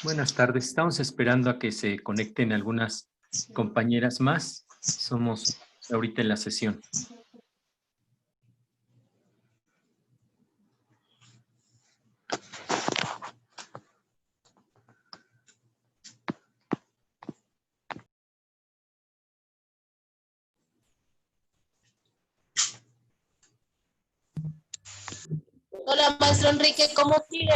Buenas tardes. Estamos esperando a que se conecten algunas compañeras más. Somos ahorita en la sesión. Hola, Hola, maestro Enrique, ¿cómo sigue?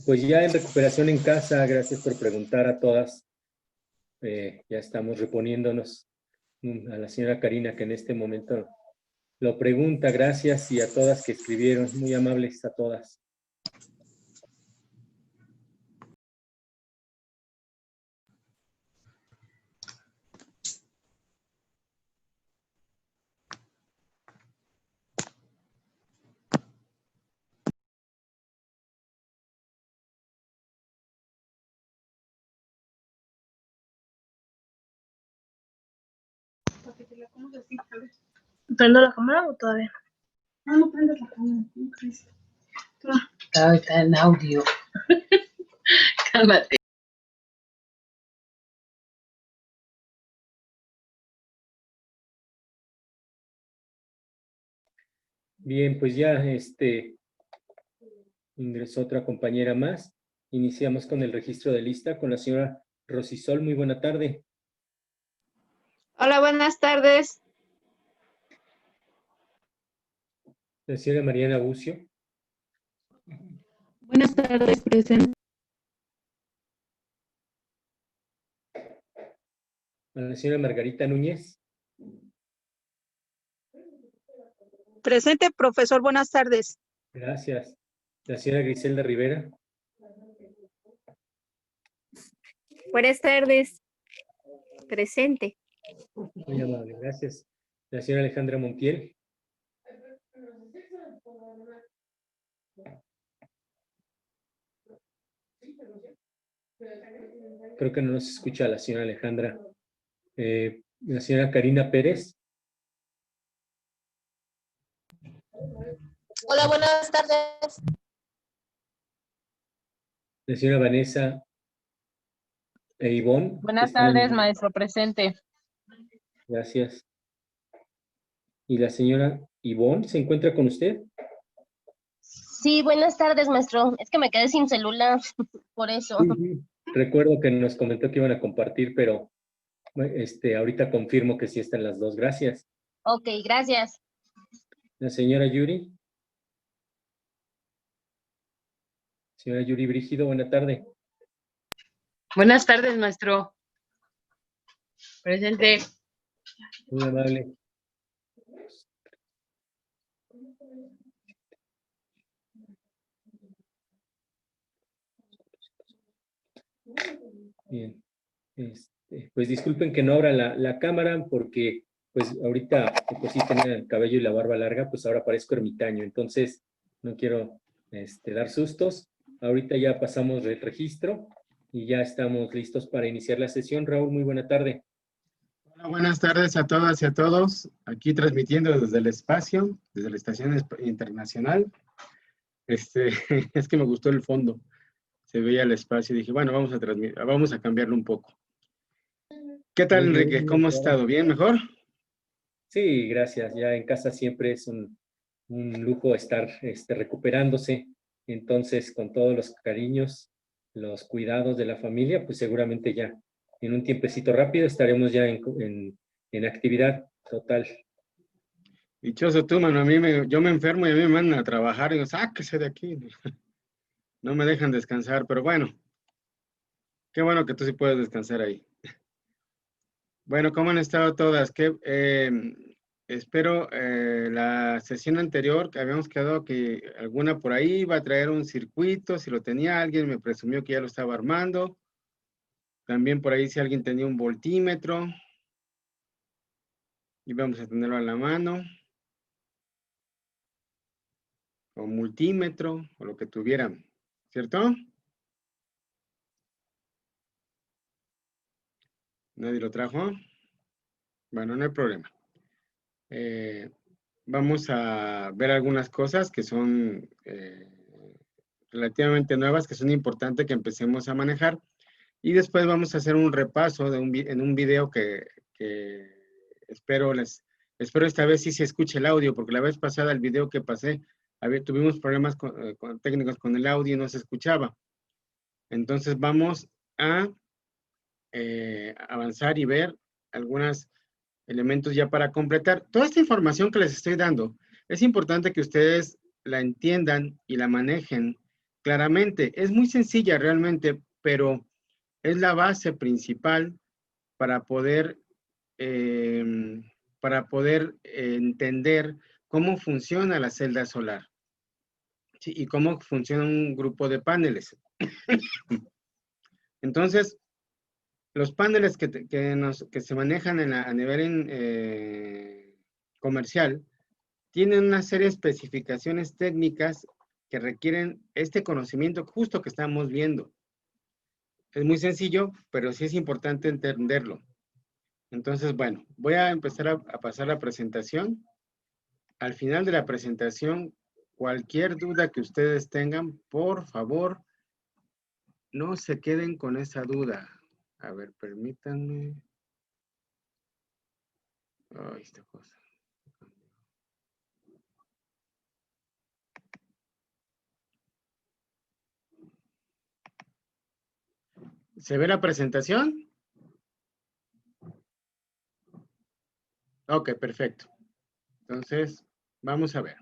Pues ya en recuperación en casa, gracias por preguntar a todas. Ya estamos reponiéndonos. A la señora Karina que en este momento lo pregunta, gracias, y a todas que escribieron, muy amables a todas. ¿Prendo la cámara o todavía? No prendes la cámara. Está en audio. Cálmate. Bien, pues ya ingresó otra compañera más. Iniciamos con el registro de lista con la señora Rosisol. Muy buena tarde. Hola, buenas tardes. La señora Mariana Bucio. Buenas tardes, presente. A la señora Margarita Núñez. Presente, profesor, buenas tardes. Gracias. La señora Griselda Rivera. Buenas tardes. Presente. Muy amable, gracias. La señora Alejandra Montiel. Creo que no nos escucha la señora Alejandra. La señora Karina Pérez. Hola, buenas tardes. La señora Vanessa e Ivonne. Buenas tardes, maestro, presente. Gracias. ¿Y la señora Ivonne se encuentra con usted? Sí, buenas tardes, maestro. Es que me quedé sin celular, por eso. Sí. Recuerdo que nos comentó que iban a compartir, pero ahorita confirmo que sí están las dos. Gracias. Ok, gracias. La señora Yuri. Señora Yuri Brígido, buena tarde. Buenas tardes, maestro. Presente. Muy amable. Bien. Pues disculpen que no abra la cámara porque pues ahorita pues sí tenía el cabello y la barba larga, pues ahora parezco ermitaño, entonces no quiero dar sustos. Ahorita ya pasamos el registro y ya estamos listos para iniciar la sesión. Raúl, muy buena tarde. Hola, buenas tardes a todas y a todos. Aquí transmitiendo desde el espacio, desde la Estación Internacional. Es que me gustó el fondo. Se veía el espacio y dije, bueno, vamos a cambiarlo un poco. ¿Qué tal, Muy Enrique? bien, ¿Cómo has estado? ¿Bien? ¿Mejor? Sí, gracias. Ya en casa siempre es un lujo estar recuperándose. Entonces, con todos los cariños, los cuidados de la familia, pues seguramente ya en un tiempecito rápido estaremos ya en actividad total. Dichoso tú, mano. Yo me enfermo y a mí me mandan a trabajar y digo, sáquese de aquí. No me dejan descansar, pero bueno. Qué bueno que tú sí puedes descansar ahí. Bueno, ¿cómo han estado todas? Espero la sesión anterior que habíamos quedado que alguna por ahí iba a traer un circuito, si lo tenía alguien me presumió que ya lo estaba armando. También por ahí si alguien tenía un voltímetro, íbamos a tenerlo a la mano. O multímetro, o lo que tuvieran, ¿cierto? ¿Nadie lo trajo? Bueno, no hay problema. Vamos a ver algunas cosas que son relativamente nuevas, que son importantes que empecemos a manejar. Y después vamos a hacer un repaso en un video que espero esta vez sí se escuche el audio, porque la vez pasada el video que pasé, tuvimos problemas técnicos con el audio y no se escuchaba. Entonces vamos a avanzar y ver algunos elementos ya para completar. Toda esta información que les estoy dando, es importante que ustedes la entiendan y la manejen claramente. Es muy sencilla realmente, pero es la base principal para poder entender cómo funciona la celda solar, ¿sí? Y cómo funciona un grupo de paneles. Entonces, los paneles que se manejan a nivel comercial tienen una serie de especificaciones técnicas que requieren este conocimiento justo que estamos viendo. Es muy sencillo, pero sí es importante entenderlo. Entonces, bueno, voy a empezar a pasar la presentación. Al final de la presentación, cualquier duda que ustedes tengan, por favor, no se queden con esa duda. A ver, permítanme. Ay, esta cosa. ¿Se ve la presentación? Ok, perfecto. Entonces, vamos a ver.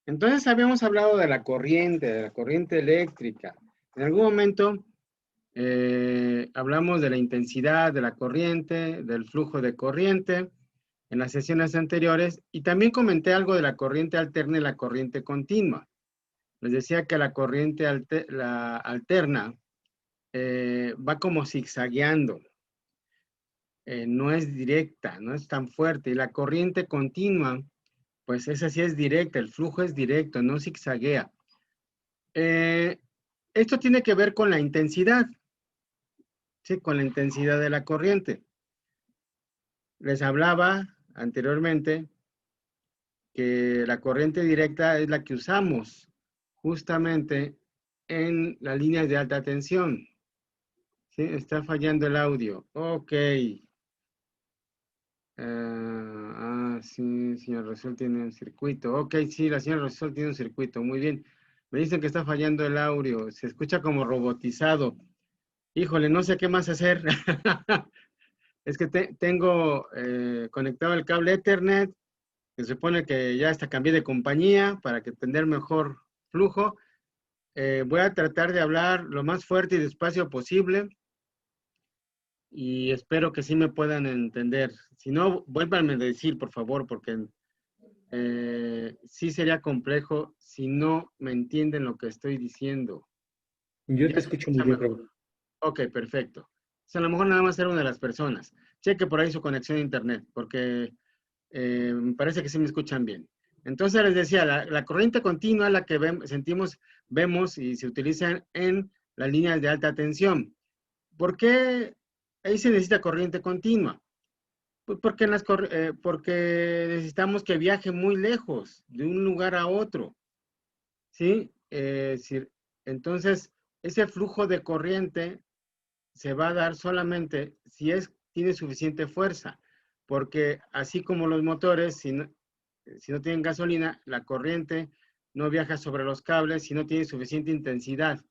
Entonces, habíamos hablado de la corriente eléctrica. En algún momento hablamos de la intensidad de la corriente, del flujo de corriente en las sesiones anteriores, y también comenté algo de la corriente alterna y la corriente continua. Les decía que la corriente alterna va como zigzagueando. No es directa, no es tan fuerte. Y la corriente continua, pues esa sí es directa, el flujo es directo, no zigzaguea. Esto tiene que ver con la intensidad, ¿sí? Con la intensidad de la corriente. Les hablaba anteriormente que la corriente directa es la que usamos justamente en las líneas de alta tensión. ¿Sí? Está fallando el audio. Ok. Sí, señor Resol tiene un circuito. Ok, sí, la señora Resol tiene un circuito. Muy bien. Me dicen que está fallando el audio. Se escucha como robotizado. Híjole, no sé qué más hacer. Es que tengo conectado el cable Ethernet. Se supone que ya hasta cambié de compañía para tener mejor flujo. Voy a tratar de hablar lo más fuerte y despacio posible. Y espero que sí me puedan entender. Si no, vuélvanme a decir, por favor, porque sí sería complejo si no me entienden lo que estoy diciendo. Yo Ya te se escucho muy escucha bien, mejor. Raúl. Ok, perfecto. O sea, a lo mejor nada más era una de las personas. Cheque por ahí su conexión a internet, porque me parece que sí me escuchan bien. Entonces les decía, la corriente continua, la que vemos y se utiliza en las líneas de alta tensión. ¿Por qué ahí se necesita corriente continua? Pues porque necesitamos que viaje muy lejos, de un lugar a otro, ¿sí? Entonces, ese flujo de corriente se va a dar solamente si tiene suficiente fuerza, porque así como los motores, si no tienen gasolina, la corriente no viaja sobre los cables si no tiene suficiente intensidad.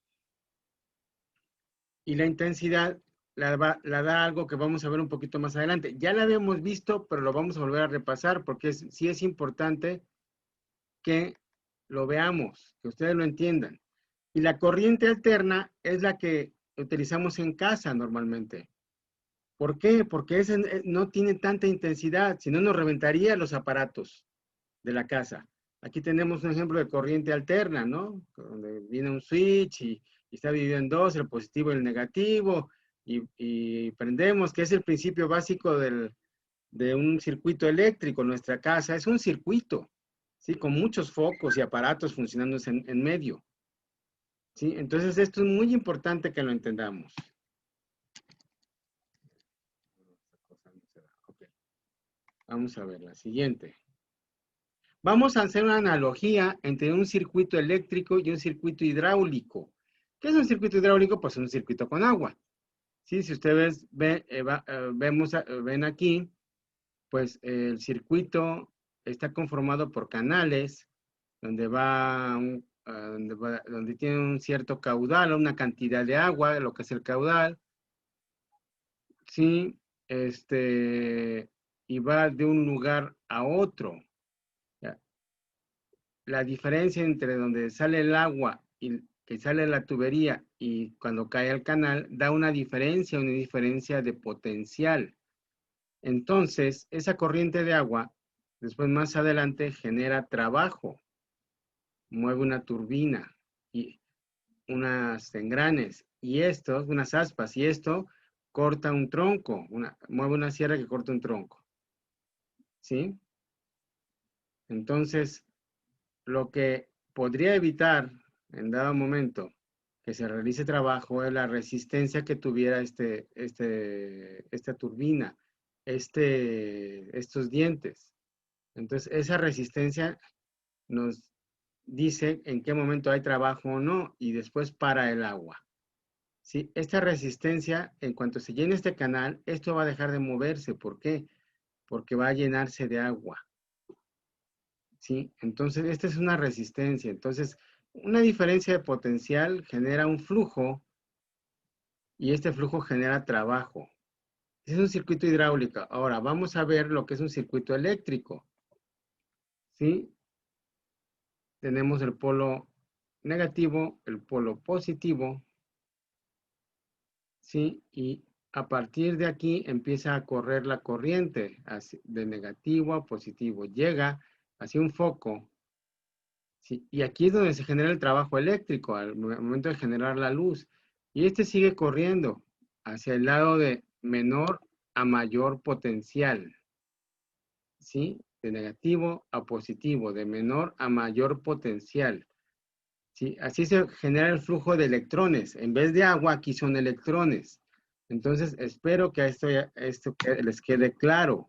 Y la intensidad la da algo que vamos a ver un poquito más adelante. Ya la habíamos visto, pero lo vamos a volver a repasar porque sí es importante que lo veamos, que ustedes lo entiendan. Y la corriente alterna es la que utilizamos en casa normalmente. ¿Por qué? Porque ese no tiene tanta intensidad, si no nos reventaría los aparatos de la casa. Aquí tenemos un ejemplo de corriente alterna, ¿no? Donde viene un switch y está dividido en dos, el positivo y el negativo, y prendemos, que es el principio básico de un circuito eléctrico. Nuestra casa es un circuito, ¿sí? Con muchos focos y aparatos funcionando en medio, ¿sí? Entonces esto es muy importante que lo entendamos. Okay. Vamos a ver la siguiente. Vamos a hacer una analogía entre un circuito eléctrico y un circuito hidráulico. ¿Qué es un circuito hidráulico? Pues un circuito con agua. ¿Sí? Si ustedes ven aquí, pues el circuito está conformado por canales donde donde tiene un cierto caudal, una cantidad de agua, lo que es el caudal. ¿Sí? y va de un lugar a otro. ¿Ya? La diferencia entre donde sale el agua y que sale de la tubería y cuando cae al canal da una diferencia de potencial. Entonces, esa corriente de agua, después más adelante, genera trabajo, mueve una turbina y unas engranes y estos, unas aspas, y esto corta un tronco, mueve una sierra que corta un tronco. ¿Sí? Entonces, lo que podría evitar en dado momento que se realice trabajo es la resistencia que tuviera esta turbina, estos dientes. Entonces, esa resistencia nos dice en qué momento hay trabajo o no, y después para el agua. ¿Sí? Esta resistencia, en cuanto se llene este canal, esto va a dejar de moverse. ¿Por qué? Porque va a llenarse de agua. ¿Sí? Entonces, esta es una resistencia. Entonces, una diferencia de potencial genera un flujo y este flujo genera trabajo. Es un circuito hidráulico. Ahora, vamos a ver lo que es un circuito eléctrico. ¿Sí? Tenemos el polo negativo, el polo positivo. ¿Sí? Y a partir de aquí empieza a correr la corriente de negativo a positivo. Llega hacia un foco. ¿Sí? Y aquí es donde se genera el trabajo eléctrico, al momento de generar la luz. Y este sigue corriendo hacia el lado de menor a mayor potencial. ¿Sí? De negativo a positivo, de menor a mayor potencial. ¿Sí? Así se genera el flujo de electrones. En vez de agua, aquí son electrones. Entonces, espero que esto les quede claro,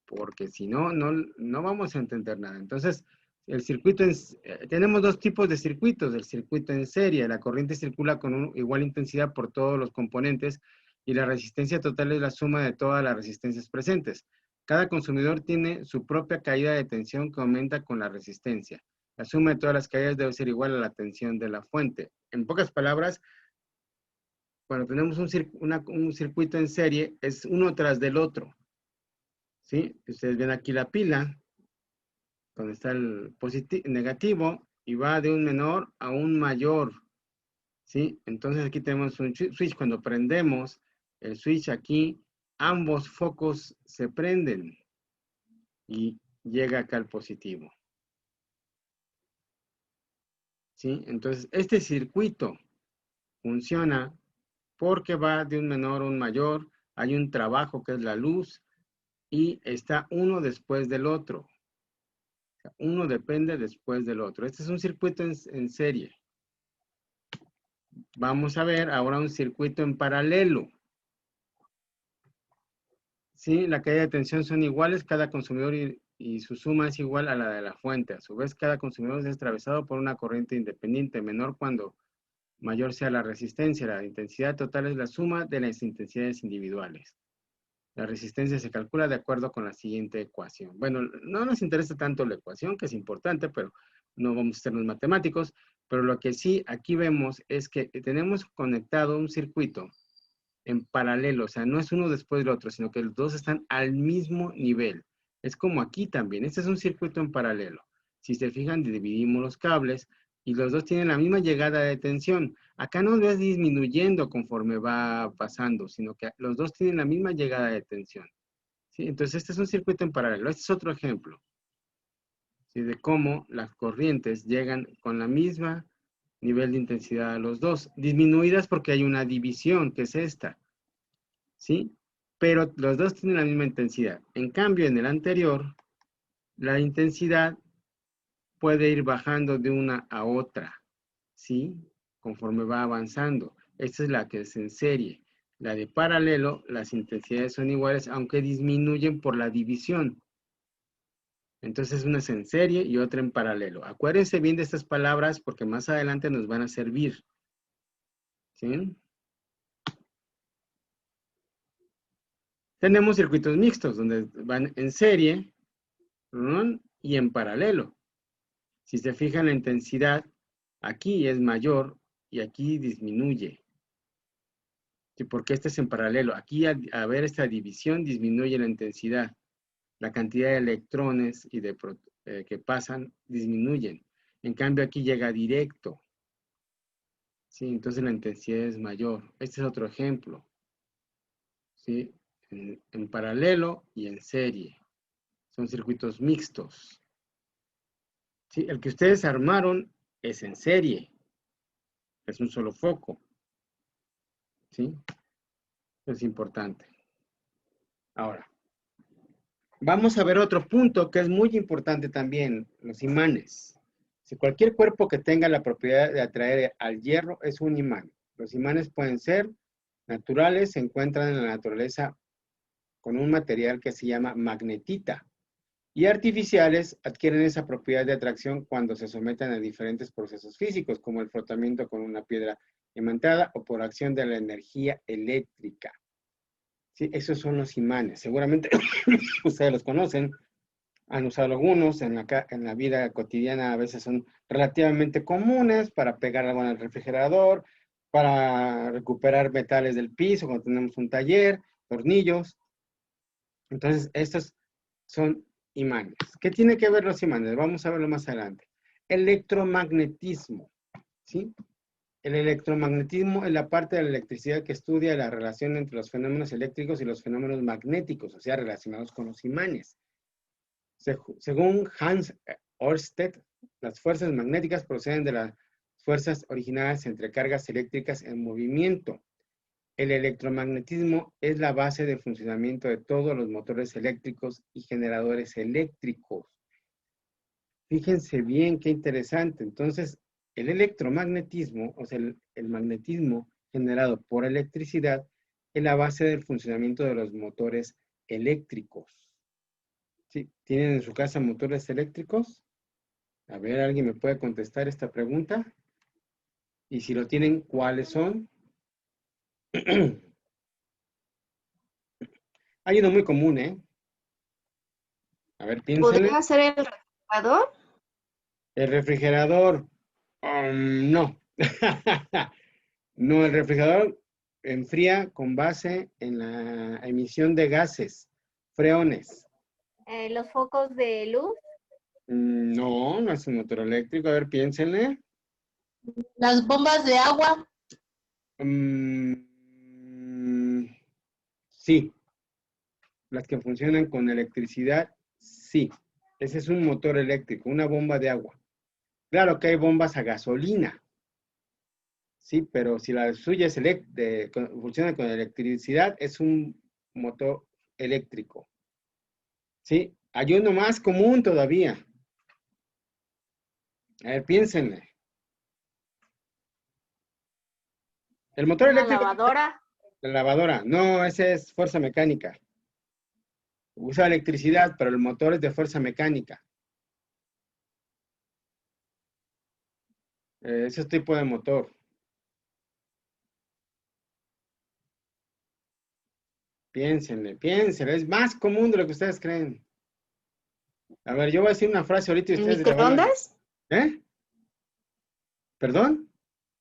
porque si no, no vamos a entender nada. Entonces, el circuito, tenemos dos tipos de circuitos. El circuito en serie, la corriente circula con igual intensidad por todos los componentes y la resistencia total es la suma de todas las resistencias presentes. Cada consumidor tiene su propia caída de tensión que aumenta con la resistencia. La suma de todas las caídas debe ser igual a la tensión de la fuente. En pocas palabras, cuando tenemos un circuito en serie, es uno tras del otro. ¿Sí? Ustedes ven aquí la pila, donde está el negativo, y va de un menor a un mayor. ¿Sí? Entonces aquí tenemos un switch. Cuando prendemos el switch aquí, ambos focos se prenden y llega acá al positivo. ¿Sí? Entonces, este circuito funciona porque va de un menor a un mayor, hay un trabajo que es la luz, y está uno después del otro. Uno depende después del otro. Este es un circuito en serie. Vamos a ver ahora un circuito en paralelo. ¿Sí? La caída de tensión son iguales, cada consumidor y su suma es igual a la de la fuente. A su vez, cada consumidor es atravesado por una corriente independiente, menor cuando mayor sea la resistencia. La intensidad total es la suma de las intensidades individuales. La resistencia se calcula de acuerdo con la siguiente ecuación. Bueno, no nos interesa tanto la ecuación, que es importante, pero no vamos a ser los matemáticos. Pero lo que sí aquí vemos es que tenemos conectado un circuito en paralelo. O sea, no es uno después del otro, sino que los dos están al mismo nivel. Es como aquí también. Este es un circuito en paralelo. Si se fijan, dividimos los cables y los dos tienen la misma llegada de tensión. Acá no ves disminuyendo conforme va pasando, sino que los dos tienen la misma llegada de tensión. ¿Sí? Entonces, este es un circuito en paralelo. Este es otro ejemplo, ¿sí? De cómo las corrientes llegan con la misma nivel de intensidad a los dos, disminuidas porque hay una división, que es esta. ¿Sí? Pero los dos tienen la misma intensidad. En cambio, en el anterior, la intensidad puede ir bajando de una a otra, ¿sí? Conforme va avanzando. Esta es la que es en serie. La de paralelo, las intensidades son iguales, aunque disminuyen por la división. Entonces, una es en serie y otra en paralelo. Acuérdense bien de estas palabras porque más adelante nos van a servir. ¿Sí? Tenemos circuitos mixtos donde van en serie, ¿no? Y en paralelo. Si se fijan, la intensidad aquí es mayor y aquí disminuye. ¿Y por qué este es en paralelo? Aquí, a ver esta división, disminuye la intensidad. La cantidad de electrones y que pasan disminuyen. En cambio, aquí llega directo. ¿Sí? Entonces la intensidad es mayor. Este es otro ejemplo. ¿Sí? En paralelo y en serie. Son circuitos mixtos. ¿Sí? El que ustedes armaron es en serie. Es un solo foco. ¿Sí? Es importante. Ahora, vamos a ver otro punto que es muy importante también, los imanes. Si cualquier cuerpo que tenga la propiedad de atraer al hierro es un imán. Los imanes pueden ser naturales, se encuentran en la naturaleza con un material que se llama magnetita. Y artificiales adquieren esa propiedad de atracción cuando se someten a diferentes procesos físicos, como el frotamiento con una piedra imantada o por acción de la energía eléctrica. ¿Sí? Esos son los imanes. Seguramente ustedes los conocen, han usado algunos en la vida cotidiana, a veces son relativamente comunes para pegar algo en el refrigerador, para recuperar metales del piso cuando tenemos un taller, tornillos. Entonces, estos son imanes. ¿Qué tiene que ver los imanes? Vamos a verlo más adelante. Electromagnetismo, ¿sí? El electromagnetismo es la parte de la electricidad que estudia la relación entre los fenómenos eléctricos y los fenómenos magnéticos, o sea, relacionados con los imanes. Según Hans Ørsted, las fuerzas magnéticas proceden de las fuerzas originadas entre cargas eléctricas en movimiento. El electromagnetismo es la base de funcionamiento de todos los motores eléctricos y generadores eléctricos. Fíjense bien, qué interesante. Entonces, el electromagnetismo, o sea, el magnetismo generado por electricidad, es la base del funcionamiento de los motores eléctricos. ¿Sí? ¿Tienen en su casa motores eléctricos? A ver, ¿alguien me puede contestar esta pregunta? Y si lo tienen, ¿cuáles son? Hay uno muy común, ¿eh? A ver, piénsenle. ¿Podría ser el refrigerador? El refrigerador, no. No, el refrigerador enfría con base en la emisión de gases, freones. ¿Los focos de luz? No, no es un motor eléctrico. A ver, piénsenle. Las bombas de agua. Sí. Las que funcionan con electricidad, sí. Ese es un motor eléctrico, una bomba de agua. Claro que hay bombas a gasolina. Sí, pero si la suya es funciona con electricidad, es un motor eléctrico. ¿Sí? Hay uno más común todavía. A ver, piénsenle. El motor ¿Una eléctrico... lavadora? La lavadora. No, esa es fuerza mecánica. Usa electricidad, pero el motor es de fuerza mecánica. Ese tipo de motor. Piénsenle, piénsenle. Es más común de lo que ustedes creen. A ver, yo voy a decir una frase ahorita y ¿El ustedes la van a... microondas? ¿Eh? ¿Perdón?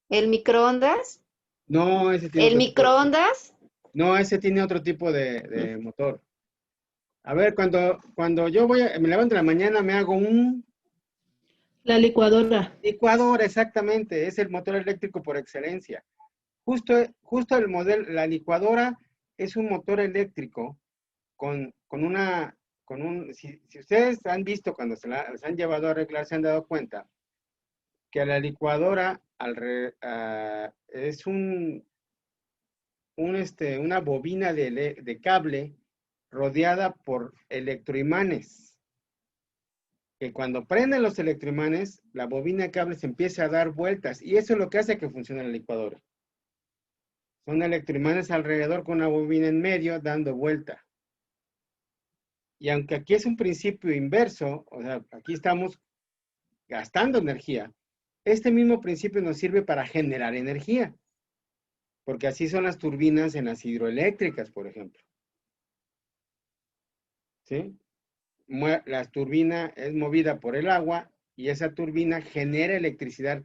¿El microondas? No, ese tiene ¿El otro tipo de... microondas? No, ese tiene otro tipo de motor. A ver, cuando yo me levanto en la mañana, me hago un... La licuadora. Licuadora, exactamente. Es el motor eléctrico por excelencia. Justo el modelo, la licuadora es un motor eléctrico si ustedes han visto cuando se han llevado a arreglar, se han dado cuenta que la licuadora es una bobina de cable rodeada por electroimanes. Que cuando prenden los electroimanes, la bobina de cable se empieza a dar vueltas y eso es lo que hace que funcione la licuadora. Son electroimanes alrededor con una bobina en medio dando vuelta. Y aunque aquí es un principio inverso, o sea, aquí estamos gastando energía, este mismo principio nos sirve para generar energía. Porque así son las turbinas en las hidroeléctricas, por ejemplo. ¿Sí? La turbina es movida por el agua y esa turbina genera electricidad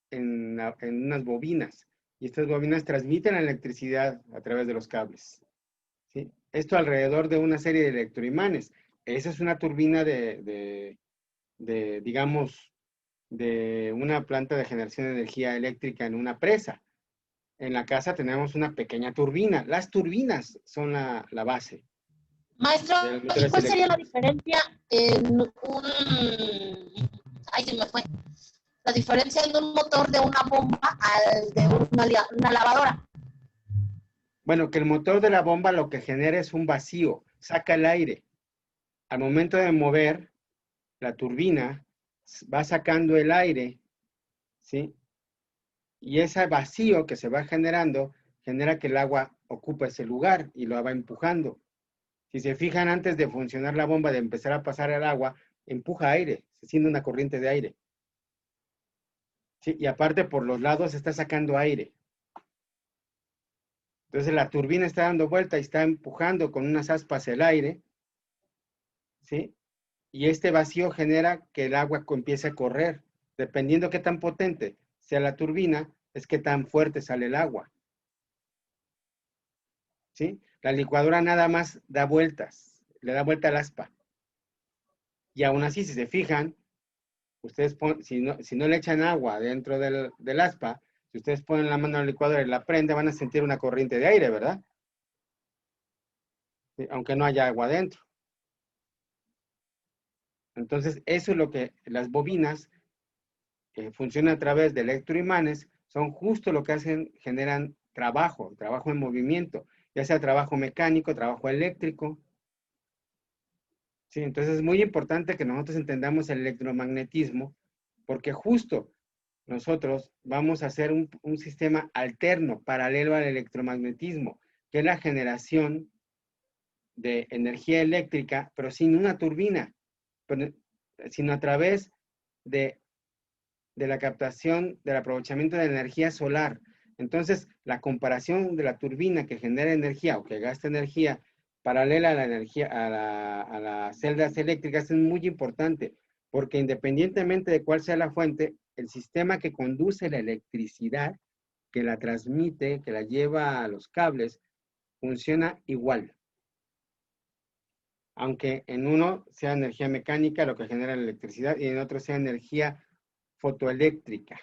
en unas bobinas. y estas bobinas transmiten la electricidad a través de los cables. ¿Sí? Esto alrededor de una serie de electroimanes. Esa es una turbina digamos, de una planta de generación de energía eléctrica en una presa. En la casa tenemos una pequeña turbina. Las turbinas son la base Maestro, de los ¿y motores cuál sería la eléctricos. diferencia en un... Ay, se me fue. La diferencia en un motor de una bomba al de una lavadora. Bueno, que el motor de la bomba lo que genera es un vacío, saca el aire. Al momento de mover la turbina, va sacando el aire, ¿sí? Y ese vacío que se va generando genera que el agua ocupe ese lugar y lo va empujando. Si se fijan, antes de funcionar la bomba, de empezar a pasar el agua, empuja aire, se siente una corriente de aire. ¿Sí? Y aparte por los lados está sacando aire. Entonces la turbina está dando vuelta y está empujando con unas aspas el aire, ¿sí? Y este vacío genera que el agua empiece a correr. Dependiendo qué tan potente sea la turbina, es qué tan fuerte sale el agua. ¿Sí? La licuadora nada más da vueltas, le da vuelta al aspa. Y aún así, si se fijan, ustedes si no le echan agua dentro del aspa, si ustedes ponen la mano en la licuadora y la prenden, van a sentir una corriente de aire, ¿verdad? ¿Sí? Aunque no haya agua dentro. Entonces, eso es lo que las bobinas que funcionan a través de electroimanes son justo lo que hacen, generan trabajo en movimiento, ya sea trabajo mecánico, trabajo eléctrico. Sí, entonces es muy importante que nosotros entendamos el electromagnetismo, porque justo nosotros vamos a hacer un sistema alterno, paralelo al electromagnetismo, que es la generación de energía eléctrica, pero sin una turbina, sino a través de la captación, del aprovechamiento de la energía solar. Entonces, la comparación de la turbina que genera energía o que gasta energía paralela a la energía, a las celdas eléctricas es muy importante, porque independientemente de cuál sea la fuente, el sistema que conduce la electricidad, que la transmite, que la lleva a los cables, funciona igual. Aunque en uno sea energía mecánica lo que genera la electricidad y en otro sea energía fotoeléctrica.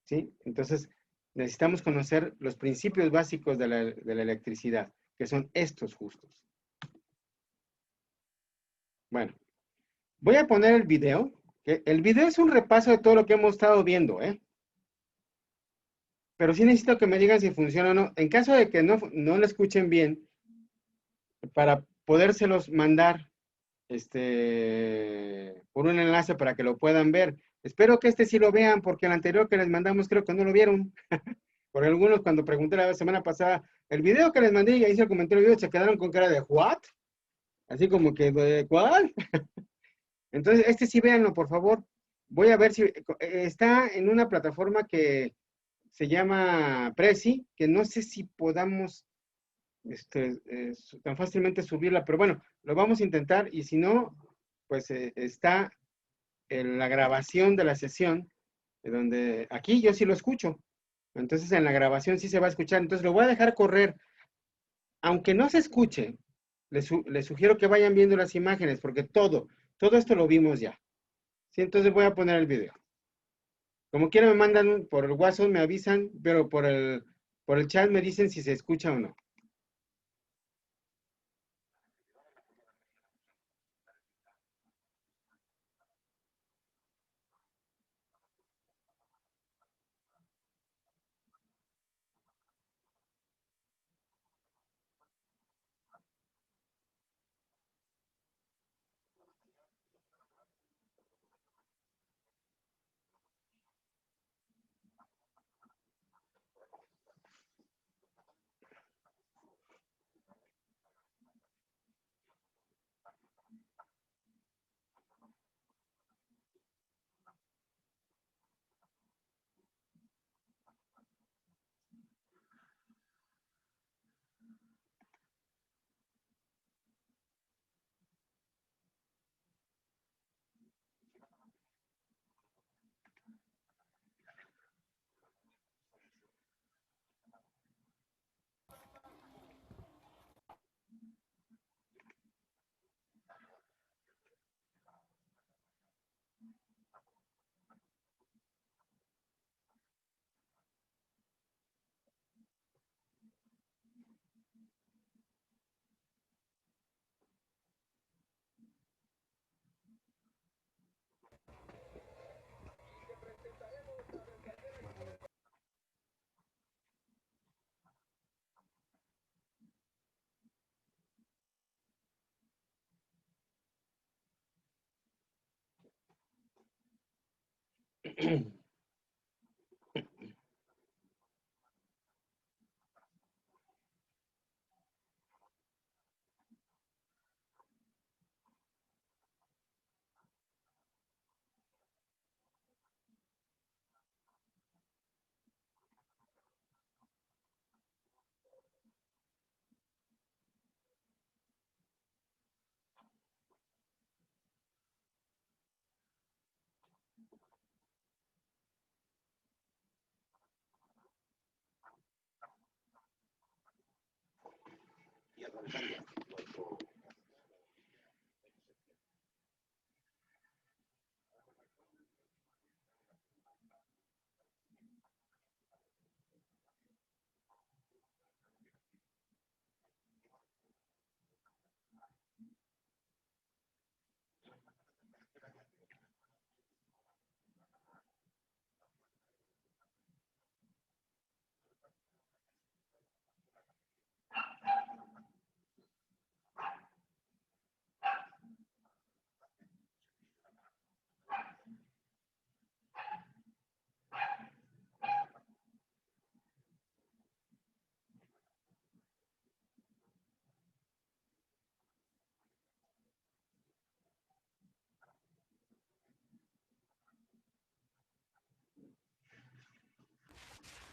¿Sí? Entonces, necesitamos conocer los principios básicos de la electricidad, que son estos justos. Bueno, voy a poner el video. Que el video es un repaso de todo lo que hemos estado viendo, ¿eh? Pero sí necesito que me digan si funciona o no. En caso de que no lo escuchen bien, para podérselos mandar por un enlace para que lo puedan ver. Espero que sí lo vean, porque el anterior que les mandamos creo que no lo vieron. Por algunos, cuando pregunté la semana pasada, el video que les mandé y ahí se comentó el video, se quedaron con cara de ¿what? Así como que, ¿de cuál? Entonces, sí véanlo, por favor. Voy a ver si está en una plataforma que se llama Prezi, que no sé si podamos tan fácilmente subirla, pero bueno, lo vamos a intentar y si no, pues está en la grabación de la sesión, donde aquí yo sí lo escucho. Entonces en la grabación sí se va a escuchar. Entonces lo voy a dejar correr. Aunque no se escuche, les sugiero que vayan viendo las imágenes, porque todo esto lo vimos ya. Sí, entonces voy a poner el video. Como quiera me mandan por el WhatsApp, me avisan, pero por el chat me dicen si se escucha o no.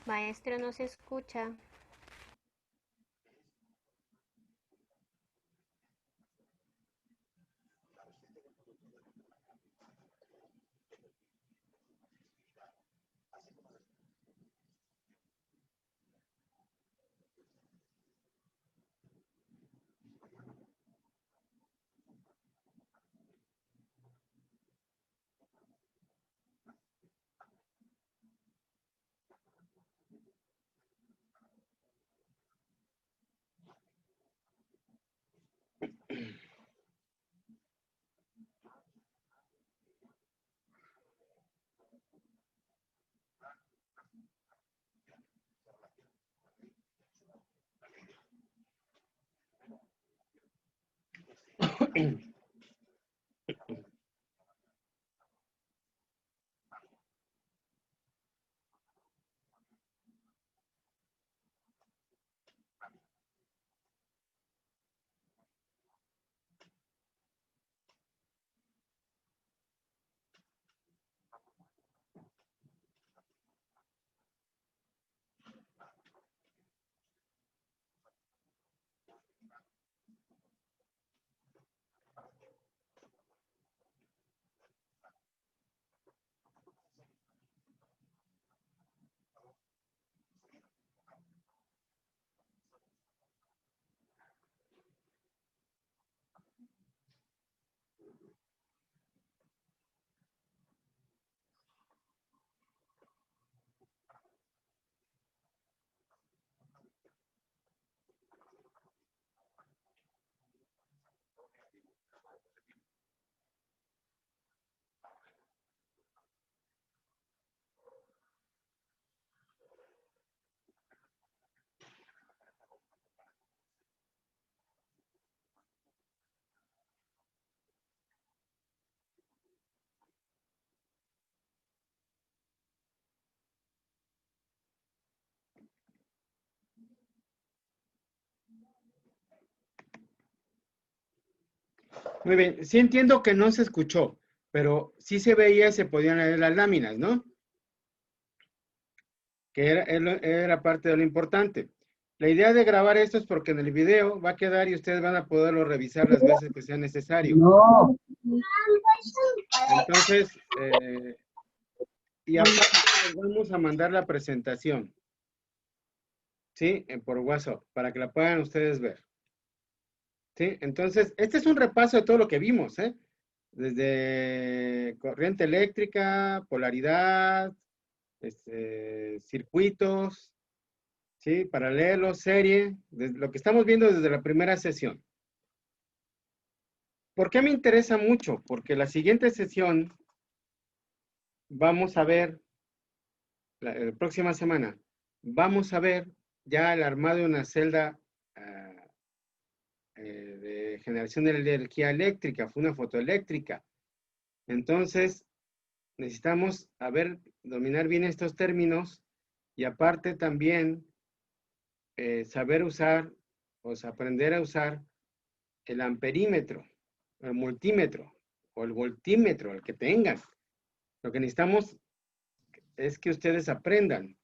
Maestra, no se escucha. Muy bien, sí entiendo que no se escuchó, pero sí se veía y se podían leer las láminas, ¿no? Que era parte de lo importante. La idea de grabar esto es porque en el video va a quedar y ustedes van a poderlo revisar las veces que sea necesario. No. Entonces, y aparte les vamos a mandar la presentación, ¿sí? Por WhatsApp, para que la puedan ustedes ver. ¿Sí? Entonces, este es un repaso de todo lo que vimos, ¿eh? Desde corriente eléctrica, polaridad, circuitos, ¿sí? Paralelos, serie, lo que estamos viendo desde la primera sesión. ¿Por qué me interesa mucho? Porque la siguiente sesión vamos a ver, la próxima semana, vamos a ver ya el armado de una celda de generación de energía eléctrica, fue una fotoeléctrica. Entonces, necesitamos dominar bien estos términos y aparte también saber usar, aprender a usar el amperímetro, el multímetro o el voltímetro, el que tengan. Lo que necesitamos es que ustedes aprendan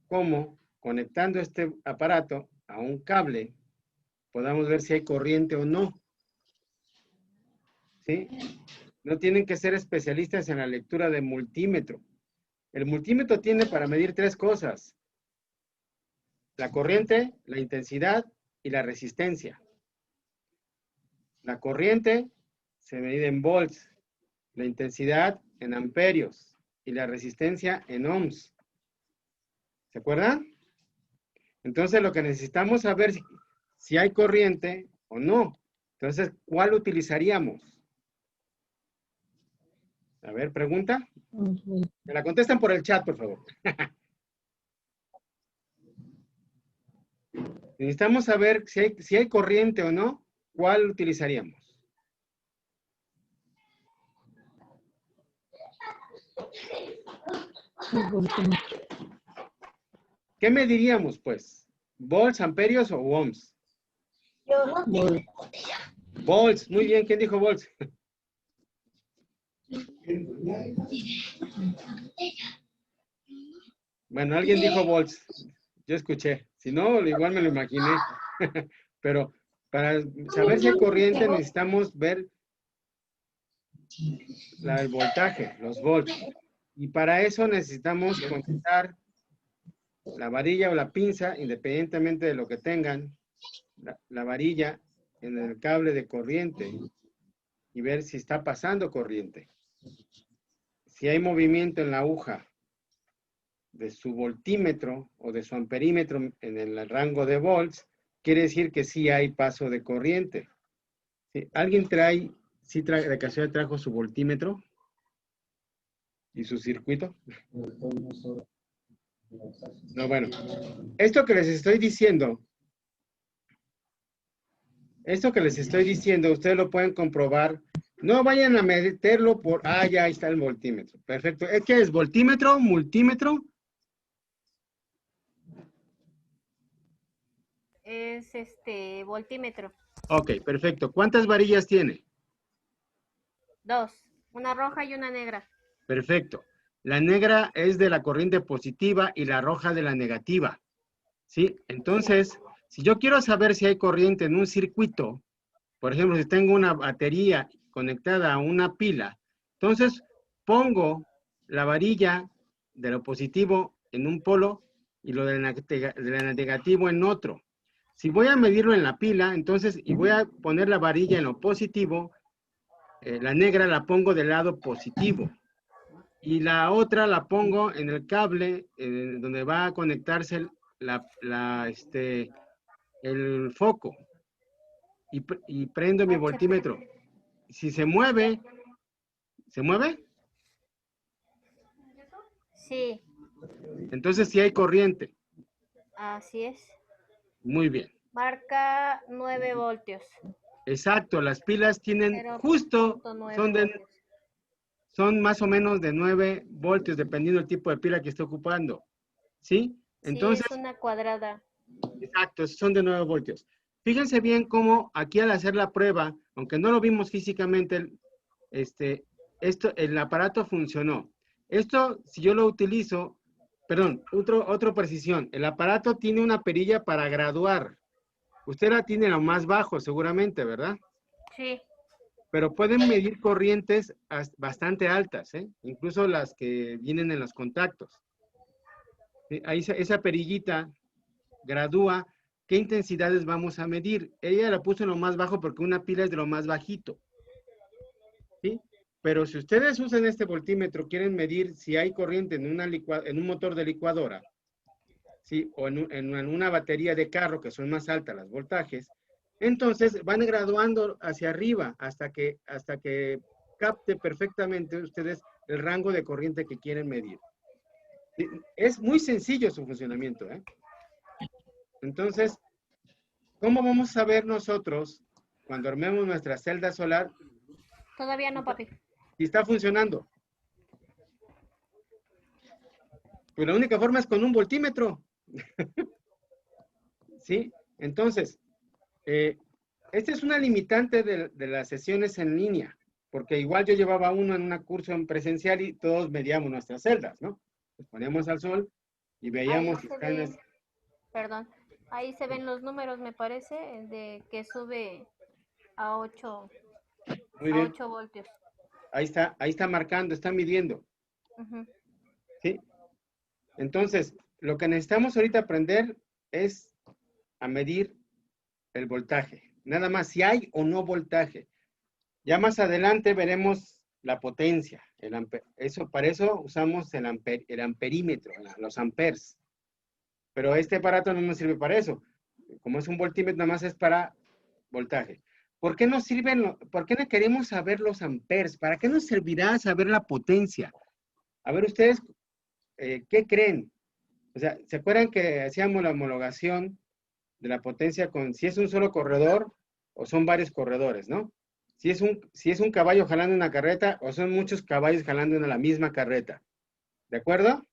cómo, conectando este aparato a un cable, podamos ver si hay corriente o no. ¿Sí? No tienen que ser especialistas en la lectura de multímetro. El multímetro tiene para medir 3 cosas: la corriente, la intensidad y la resistencia. La corriente se mide en volts, la intensidad en amperios y la resistencia en ohms. ¿Se acuerdan? Entonces lo que necesitamos saber si hay corriente o no. Entonces, ¿cuál utilizaríamos? A ver, pregunta. Me la contestan por el chat, por favor. Necesitamos saber si hay corriente o no, ¿cuál utilizaríamos? ¿Qué mediríamos, pues? ¿Volts, amperios o ohms? Volts. Muy bien. ¿Quién dijo volts? Bueno, alguien dijo volts. Yo escuché. Si no, igual me lo imaginé. Pero para saber si hay corriente necesitamos ver el voltaje, los volts. Y para eso necesitamos conectar la varilla o la pinza, independientemente de lo que tengan, la varilla en el cable de corriente y ver si está pasando corriente. Si hay movimiento en la aguja de su voltímetro o de su amperímetro en el rango de volts, quiere decir que sí hay paso de corriente. ¿Sí? ¿Alguien de casualidad trajo su voltímetro y su circuito? No, bueno. Esto que les estoy diciendo, ustedes lo pueden comprobar. No vayan a meterlo por, ya está el voltímetro. Perfecto. ¿Qué es? ¿Voltímetro? ¿Multímetro? Es voltímetro. Ok, perfecto. ¿Cuántas varillas tiene? 2. Una roja y una negra. Perfecto. La negra es de la corriente positiva y la roja de la negativa. ¿Sí? Entonces, si yo quiero saber si hay corriente en un circuito, por ejemplo, si tengo una batería conectada a una pila, entonces pongo la varilla de lo positivo en un polo y lo de la negativo en otro. Si voy a medirlo en la pila, entonces, y voy a poner la varilla en lo positivo, la negra la pongo del lado positivo. Y la otra la pongo en el cable donde va a conectarse el foco. Y prendo mi voltímetro. Si se mueve, ¿se mueve? Sí. Entonces sí hay corriente. Así es. Muy bien. Marca 9 voltios. Exacto, las pilas tienen justo, 0.9 son más o menos de 9 voltios, dependiendo del tipo de pila que esté ocupando. ¿Sí? Entonces, sí, es una cuadrada. Exacto, son de 9 voltios. Fíjense bien cómo aquí al hacer la prueba, aunque no lo vimos físicamente, el aparato funcionó. Esto, si yo lo utilizo, perdón, otra precisión, el aparato tiene una perilla para graduar. Usted la tiene lo más bajo, seguramente, ¿verdad? Sí. Pero pueden medir corrientes bastante altas, incluso las que vienen en los contactos. ¿Sí? Ahí esa perillita gradúa qué intensidades vamos a medir. Ella la puso en lo más bajo porque una pila es de lo más bajito. ¿Sí? Pero si ustedes usan este voltímetro, quieren medir si hay corriente en un motor de licuadora, ¿sí? O en una batería de carro, que son más altas las voltajes, entonces van graduando hacia arriba hasta que capte perfectamente ustedes el rango de corriente que quieren medir. Es muy sencillo su funcionamiento, Entonces, ¿cómo vamos a ver nosotros cuando armemos nuestra celda solar? Todavía no, papi. si está funcionando. Pues la única forma es con un voltímetro. ¿Sí? Entonces, esta es una limitante de las sesiones en línea, porque igual yo llevaba uno en un curso en presencial y todos medíamos nuestras celdas, ¿no? Nos poníamos al sol y veíamos Ahí si se están ve, perdón, ahí se ven los números, me parece, de que sube a 8, muy a bien. 8 voltios. Ahí está marcando, está midiendo. Ujú. ¿Sí? Entonces, lo que necesitamos ahorita aprender es a medir el voltaje. Nada más, si hay o no voltaje. Ya más adelante veremos la potencia. Para eso usamos el amperímetro, los amperes. Pero este aparato no nos sirve para eso. Como es un voltímetro, nada más es para voltaje. ¿Por qué nos sirven? ¿Por qué no queremos saber los amperes? ¿Para qué nos servirá saber la potencia? A ver, ustedes, ¿qué creen? O sea, ¿se acuerdan que hacíamos la homologación de la potencia con si es un solo corredor o son varios corredores, ¿no? Si es un caballo jalando una carreta o son muchos caballos jalando en la misma carreta. ¿De acuerdo?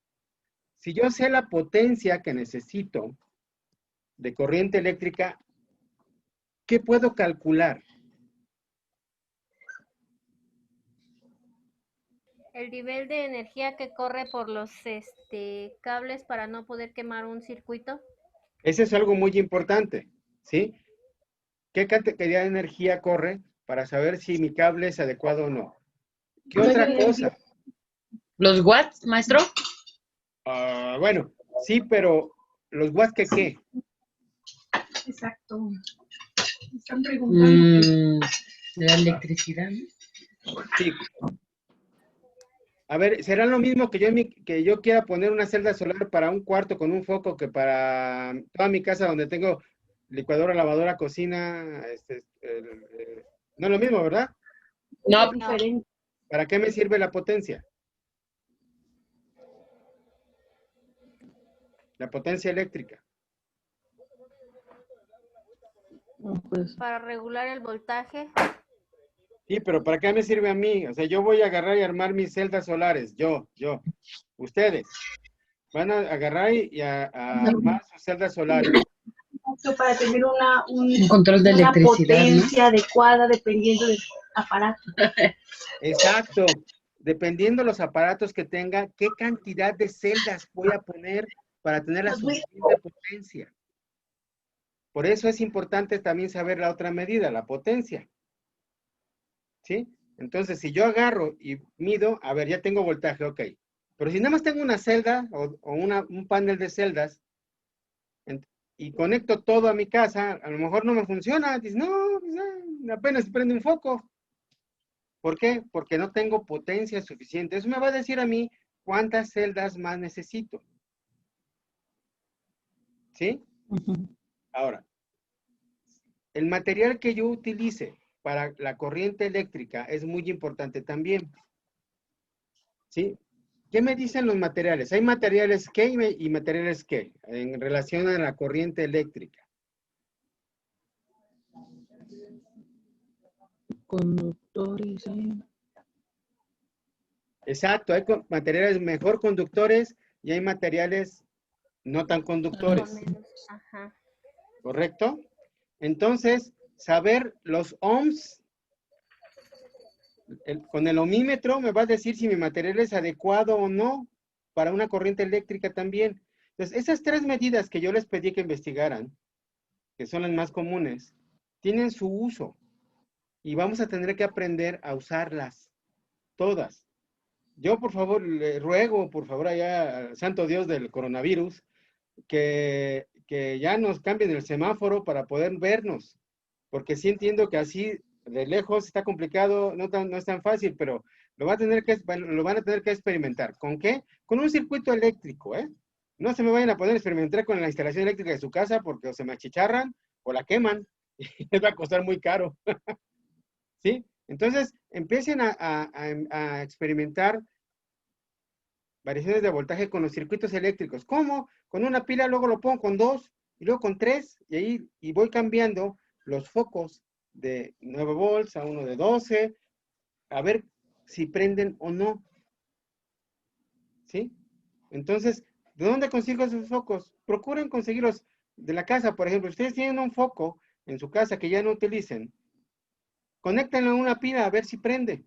Si yo sé la potencia que necesito de corriente eléctrica, ¿qué puedo calcular? El nivel de energía que corre por los cables para no poder quemar un circuito. Ese es algo muy importante, ¿sí? ¿Qué cantidad de energía corre para saber si mi cable es adecuado o no? ¿Qué otra cosa? ¿Los watts, maestro? Bueno, sí, pero ¿los watts qué? Exacto. Están preguntando. La electricidad. Sí. A ver, ¿será lo mismo que yo quiera poner una celda solar para un cuarto con un foco que para toda mi casa donde tengo licuadora, lavadora, cocina? No es lo mismo, ¿verdad? No, Diferente. ¿Para qué me sirve la potencia? La potencia eléctrica. No, pues, Para regular el voltaje. Sí, pero ¿para qué me sirve a mí? O sea, yo voy a agarrar y armar mis celdas solares. Yo. Ustedes van a agarrar y a armar sus celdas solares. para tener un control de una electricidad, potencia adecuada dependiendo del aparato. Exacto. Dependiendo los aparatos que tenga, ¿qué cantidad de celdas voy a poner para tener la suficiente potencia? Por eso es importante también saber la otra medida, la potencia. ¿Sí? Entonces, si yo agarro y mido, a ver, ya tengo voltaje, ok. Pero si nada más tengo una celda o un panel de celdas y conecto todo a mi casa, a lo mejor no me funciona. Dices, no, pues, apenas prende un foco. ¿Por qué? Porque no tengo potencia suficiente. Eso me va a decir a mí cuántas celdas más necesito. ¿Sí? Ahora, el material que yo utilice para la corriente eléctrica es muy importante también. ¿Sí? ¿Qué me dicen los materiales? Hay materiales que y materiales que en relación a la corriente eléctrica. Conductores, Exacto, hay materiales mejor conductores y hay materiales no tan conductores. Con menos. Ajá. ¿Correcto? Entonces, saber los ohms con el ohmímetro me va a decir si mi material es adecuado o no para una corriente eléctrica también. Entonces, esas tres medidas que yo les pedí que investigaran, que son las más comunes, tienen su uso y vamos a tener que aprender a usarlas todas. Yo, por favor, le ruego, por favor, allá al santo Dios del coronavirus, que ya nos cambien el semáforo para poder vernos, porque sí entiendo que así de lejos está complicado, no es tan fácil, pero lo van a tener que experimentar. ¿Con qué? Con un circuito eléctrico, ¿eh? No se me vayan a poder experimentar con la instalación eléctrica de su casa porque o se me achicharran o la queman y les va a costar muy caro. ¿Sí? Entonces, empiecen a experimentar variaciones de voltaje con los circuitos eléctricos. ¿Cómo? Con una pila, luego lo pongo con 2 y luego con 3 y voy cambiando los focos de 9 volts a uno de 12. A ver si prenden o no. ¿Sí? Entonces, ¿de dónde consigo esos focos? Procuren conseguirlos de la casa, por ejemplo. Ustedes tienen un foco en su casa que ya no utilicen. Conéctenlo a una pila a ver si prende.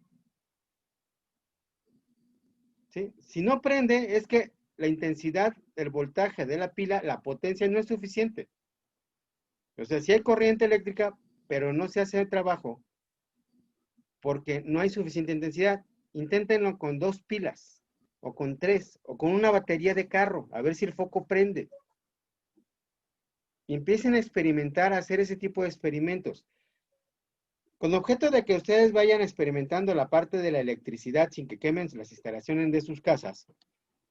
¿Sí? Si no prende, es que la intensidad, el voltaje de la pila, la potencia no es suficiente. O sea, si hay corriente eléctrica, pero no se hace el trabajo porque no hay suficiente intensidad. Inténtenlo con 2 pilas, o con 3, o con una batería de carro, a ver si el foco prende. Y empiecen a experimentar, a hacer ese tipo de experimentos. Con objeto de que ustedes vayan experimentando la parte de la electricidad sin que quemen las instalaciones de sus casas,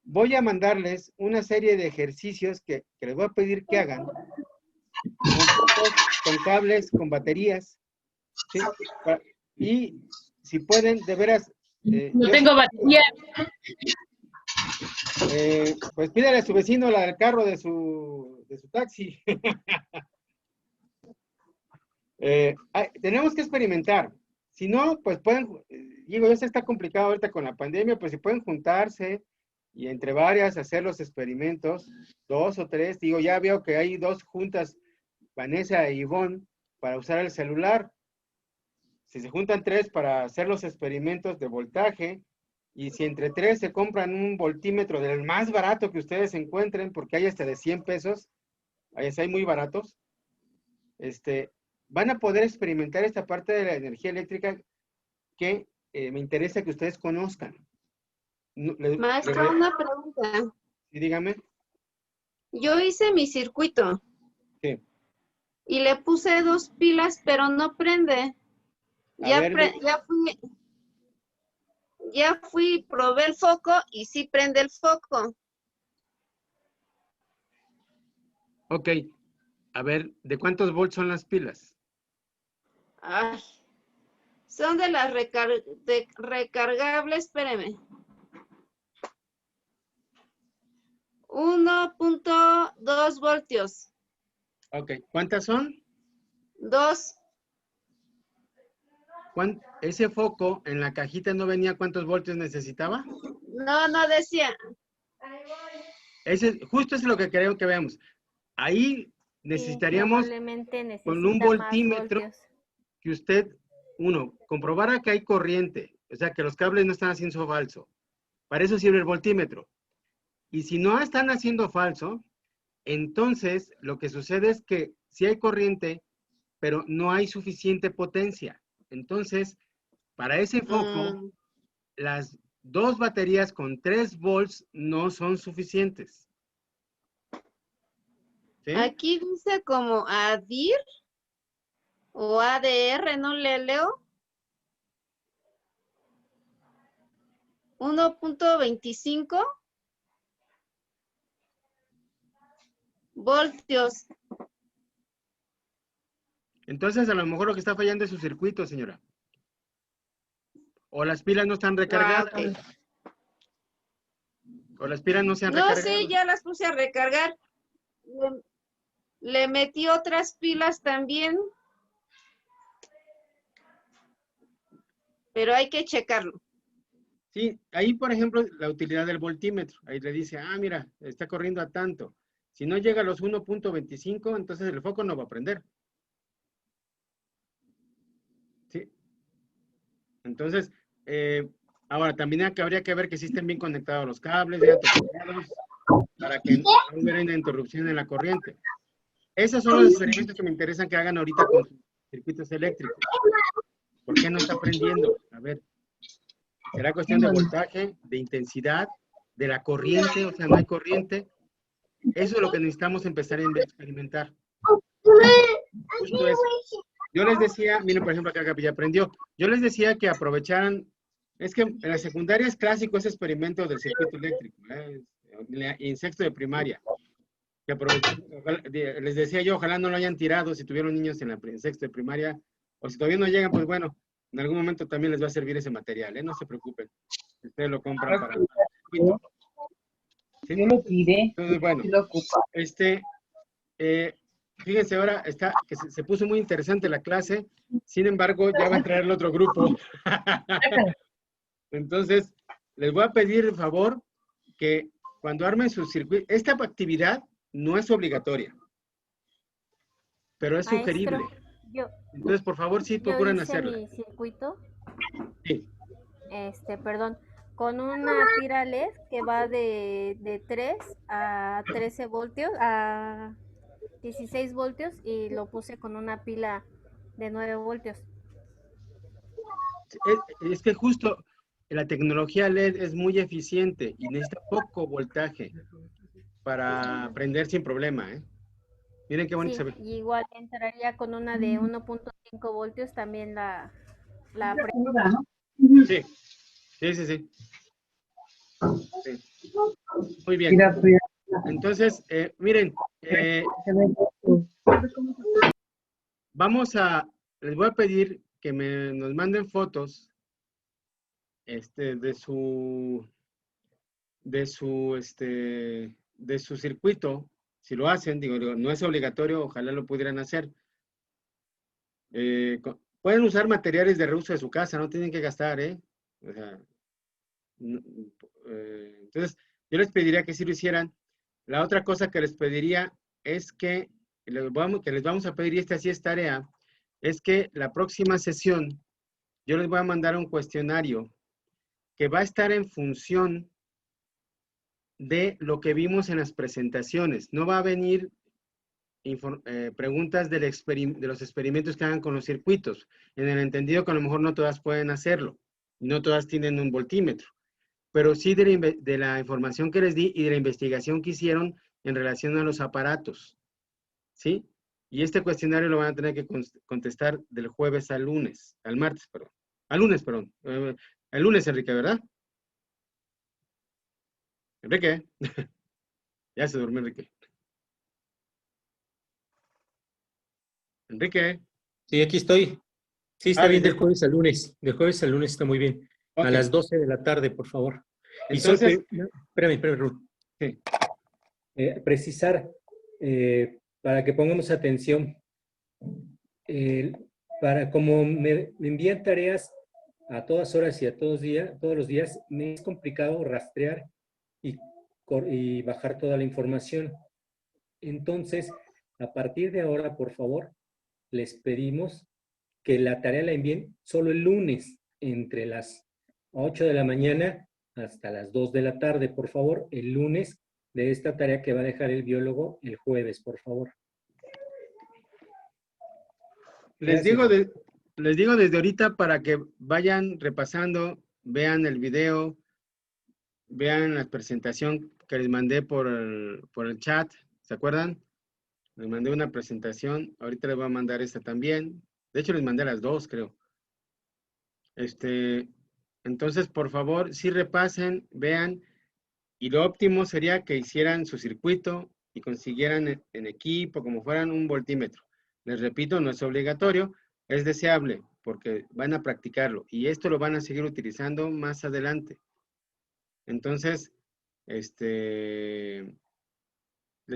voy a mandarles una serie de ejercicios que les voy a pedir que hagan con focos, con cables, con baterías, ¿sí? Y si pueden, de veras... No yo tengo batería. pues pídale a su vecino la del carro de su taxi. Tenemos que experimentar. Si no, pues pueden, digo, ya se está complicado ahorita con la pandemia, pues si pueden juntarse y entre varias hacer los experimentos, 2 o 3, digo, ya veo que hay 2 juntas, Vanessa e Ivonne, para usar el celular. Si se juntan 3 para hacer los experimentos de voltaje, y si entre 3 se compran un voltímetro del más barato que ustedes encuentren, porque hay hasta de 100 pesos, hay muy baratos, van a poder experimentar esta parte de la energía eléctrica que me interesa que ustedes conozcan. Maestro, una pregunta. Y dígame. Yo hice mi circuito. Sí. Y le puse 2 pilas, pero no prende. Ya fui, probé el foco y sí prende el foco. Ok. A ver, ¿de cuántos volts son las pilas? Ay, son de las recargables, espéreme. 1.2 voltios. Ok. ¿Cuántas son? 2. ¿Ese foco en la cajita no venía cuántos voltios necesitaba? No decía. Justo es lo que creo que veamos. Ahí necesitaríamos Probablemente con un necesita más voltímetro voltios. que usted, comprobara que hay corriente, o sea, que los cables no están haciendo falso. Para eso sirve el voltímetro. Y si no están haciendo falso, entonces lo que sucede es que sí hay corriente, pero no hay suficiente potencia. Entonces, para ese foco, las 2 baterías con 3 volts no son suficientes. ¿Sí? Aquí dice como ADIR o ADR, ¿no le leo? 1.25 voltios. Entonces, a lo mejor lo que está fallando es su circuito, señora. O las pilas no están recargadas. Okay. O las pilas no se han recargado. No, sí, ya las puse a recargar. Le metí otras pilas también. Pero hay que checarlo. Sí, ahí, por ejemplo, la utilidad del voltímetro. Ahí le dice, mira, está corriendo a tanto. Si no llega a los 1.25, entonces el foco no va a prender. ¿Sí? Entonces, ahora también habría que ver que sí estén bien conectados los cables, ya tocados, para que no hubiera una interrupción en la corriente. Esos son los experimentos que me interesan que hagan ahorita con sus circuitos eléctricos. ¿Por qué no está prendiendo? A ver, ¿será cuestión de voltaje, de intensidad, de la corriente? O sea, no hay corriente. Eso es lo que necesitamos empezar a experimentar. Justo eso. Yo les decía, miren, por ejemplo, acá ya aprendió. Yo les decía que aprovecharan, es que en la secundaria es clásico ese experimento del circuito eléctrico, en sexto de primaria. Que les decía yo, ojalá no lo hayan tirado si tuvieron niños en sexto de primaria, o si todavía no llegan, pues bueno, en algún momento también les va a servir ese material, no se preocupen. Ustedes lo compran para el circuito. ¿Sí? Yo lo tiré. Entonces, bueno, fíjense ahora, que se puso muy interesante la clase, sin embargo, ya va a entrar el otro grupo. Entonces, les voy a pedir el favor que cuando armen su circuito, esta actividad no es obligatoria, pero es Maestro, sugerible. yo, Entonces, por favor, sí, yo procuren hice hacerla. mi circuito, Sí. perdón, con una tira LED que va de 3 a 13 voltios, a 16 voltios, y lo puse con una pila de 9 voltios. Es que justo la tecnología LED es muy eficiente y necesita poco voltaje para prender sin problema, ¿eh? Miren qué bonito Sí, se ve. y igual entraría con una de 1.5 voltios, también la Sí, sí, sí, sí. Sí. Muy bien. Entonces, miren, les voy a pedir que nos manden fotos de su circuito. Si lo hacen, digo, no es obligatorio, ojalá lo pudieran hacer. Pueden usar materiales de reuso de su casa, no tienen que gastar, ¿eh? O sea, entonces, yo les pediría que sí lo hicieran. La otra cosa que les pediría es que les vamos a pedir, y esta sí es tarea, es que la próxima sesión yo les voy a mandar un cuestionario que va a estar en función de lo que vimos en las presentaciones. No va a venir preguntas de los experimentos que hagan con los circuitos, en el entendido que a lo mejor no todas pueden hacerlo, no todas tienen un voltímetro, pero sí de la información que les di y de la investigación que hicieron en relación a los aparatos, ¿sí? Y este cuestionario lo van a tener que contestar del jueves al lunes, al martes, perdón. Al lunes, perdón. El lunes, Enrique, ¿verdad? Enrique. Ya se durmió Enrique. Enrique. Sí, aquí estoy. Sí, está bien dice, del jueves al lunes. Del jueves al lunes está muy bien. Ok. A las 12 de la tarde, por favor. Entonces, espérame, Ruth. sí. Precisar, para que pongamos atención, como me envían tareas a todas horas y a todos los días, me es complicado rastrear y bajar toda la información. Entonces, a partir de ahora, por favor, les pedimos que la tarea la envíen solo el lunes, entre las 8 de la mañana hasta las 2 de la tarde, por favor, el lunes de esta tarea que va a dejar el biólogo el jueves, por favor. Les digo desde ahorita para que vayan repasando, vean el video, vean la presentación que les mandé por el chat, ¿se acuerdan? Les mandé una presentación, ahorita les voy a mandar esta también. De hecho, les mandé las dos, creo. Entonces, por favor, sí repasen, vean, y lo óptimo sería que hicieran su circuito y consiguieran en equipo, como fueran un voltímetro. Les repito, no es obligatorio, es deseable, porque van a practicarlo, y esto lo van a seguir utilizando más adelante. Entonces, les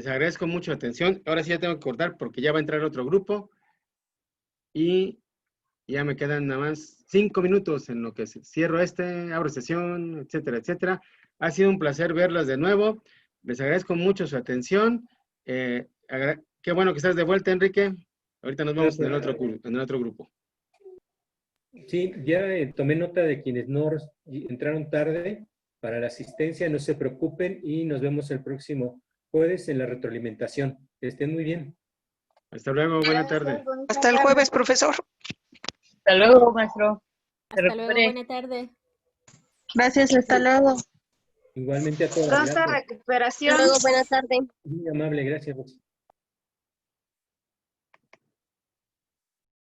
agradezco mucho la atención. Ahora sí ya tengo que cortar porque ya va a entrar otro grupo, y ya me quedan nada más 5 minutos en lo que cierro abro sesión, etcétera, etcétera. Ha sido un placer verlas de nuevo. Les agradezco mucho su atención. Qué bueno que estás de vuelta, Enrique. Ahorita nos vemos en el otro grupo. Sí, ya tomé nota de quienes no entraron tarde para la asistencia. No se preocupen y nos vemos el próximo jueves en la retroalimentación. Que estén muy bien. Hasta luego, buena tarde. Hasta el jueves, profesor. Hasta luego, maestro. Hasta luego, buena tarde. Gracias, hasta luego. Igualmente a todos. Pronta recuperación. Hasta luego, buena tarde. Muy amable, gracias.